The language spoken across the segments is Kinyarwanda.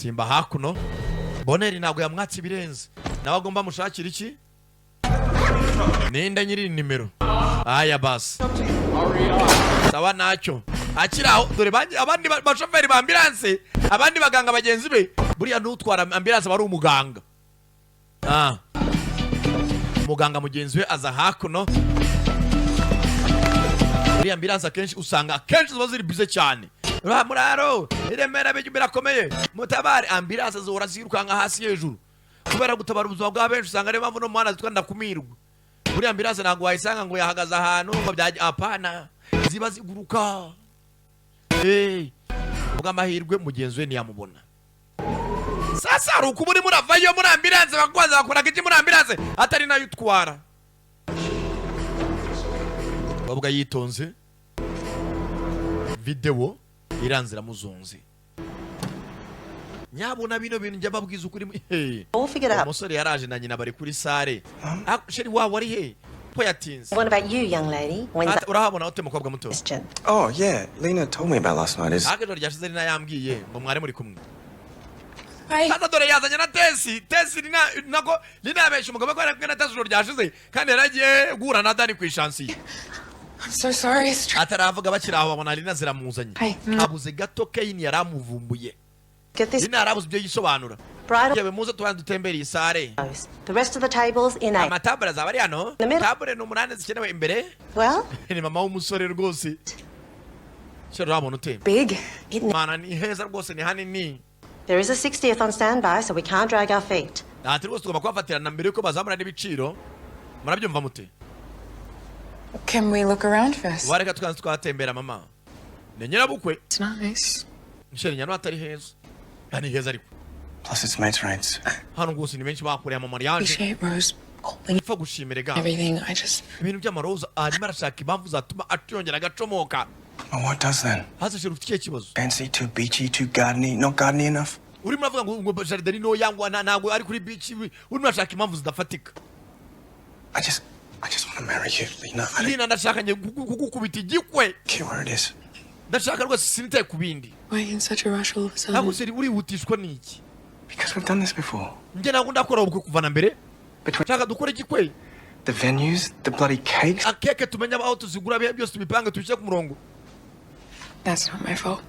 Simba hakuno Boneri ntabwo yamwatse ibirenze nawe agomba mushakira iki ninde nyiri nimero aya basi sawa nacyo akiraho dore abandi bashoferi ba ambulance abandi baganga bagenzi be buriya n'utwara ambulance bari umuganga muganga mugenzi we aza hakuno buriya ambulance akenshi usanga akenshi ziba ziri bize cyane muraro iremera birakomeye mutabare ambulance zihora zirukanga hasi hejuru kubera gutabara ubuzima bwa benshi usanga ari mpamvu no muhanda twanda kumirwa buriya ambulance ntabwo wayisanga ngo yahagaze ahantu ngo byaje apana ziba ziguruka ubwo amahirwe mugenzi we ntiyamubona sasa ari uko muri muravayo muri ambulance bakwaza bakoraga iki muri ambulance atari nayo utwara babwa yitonze video iranzira muzonze nyabona bino bintu njya babwiza ukuri umusore yaraje na nyina bari kuri sare sheri wawe ari he po yatinze. What about you, young lady? Urahabona ute mukobwa muto? Oh yeah, Lena told me about last night. Akajoro ryashize Lena yambwiye ngo mwari muri kumwe. Hata dore yazanye na Tesi nako Lena yabesha umugabo ko ari na Tesi ryashize kandi yaragiye gura na Dani ku ishansi. I'm so sorry. Ataravuga bakiraho babona Lena ziramuzanye. Abuze gato Kane yaramuvumbuye. Lena arabuze byo yisobanura. Yewe muze twandi dutembera isare. The rest of the tables in A. Amatabura zabari hano. Tabure n'umunane zikenewe imbere. Well, ni mama w'umusore rwose. Cyo rabona utemba. Big. Mana ni heza rwose ni hanini. There is a 60th on standby, so we can't drag our feet. Ati rwose tugomba kwafatirana mbere yuko bazamura n'ibiciro. Murabyumva mute? Can we look around first? Wareka tukanze twatembera mama. Ni nyirabukwe. It's nice. Nsheri nyano atari heza. Ani heza ariko. Plus it's mates rights. Hano rwose ni benshi bakoreye mu mariage. Appreciate Rose. Fa gushimire ga. Everything I just. Ibintu by'ama Rose arimo arashaka impamvu zatuma atiyongera agacomoka. Well, what does then? Hasa sheri ufite kibazo. Fancy, too beachy, too gardeny, not gardeny enough. Uri muravuga ngo jardin no yangwa ntago ari kuri beach. Uri murashaka impamvu zidafatika. I just want to marry you, Lena. Lena ndashaka kugukubita igikwe. Okay, where it is. Ndashaka rwose sinitaye kubindi. Why in such a rush all of a sudden? Ntabwo seri uri hutishwa niki? Because we've done this before. Nje ntabwo ndakora ubukwe kuvana mbere. Ndashaka dukore igikwe. The venues, the bloody cakes. Akeke tumenya aho tuzigura byose tubipange tubishyire ku murongo. That's not my fault.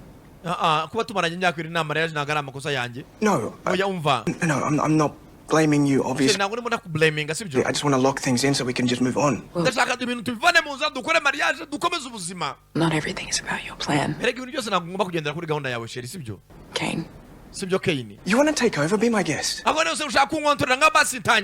Kuba tumaranye imyaka 2 na mariage ntabwo ari amakosa yanjye. No. Oya umva. No, I'm not blaming you, obviously. Ntabwo ndimo ndakublaming sibyo. I just want to lock things in so we can just move on. Ndashaka ibintu tubivane mu nzira dukore mariage dukomeze ubuzima. Not everything is about your plan. Erega ibintu byose ntabwo ngomba kugendera kuri gahunda yawe sheri sibyo. Kane. Sibyo Kane. You want to take over, be my guest. Abo nose ushaka kunkontorera nka basi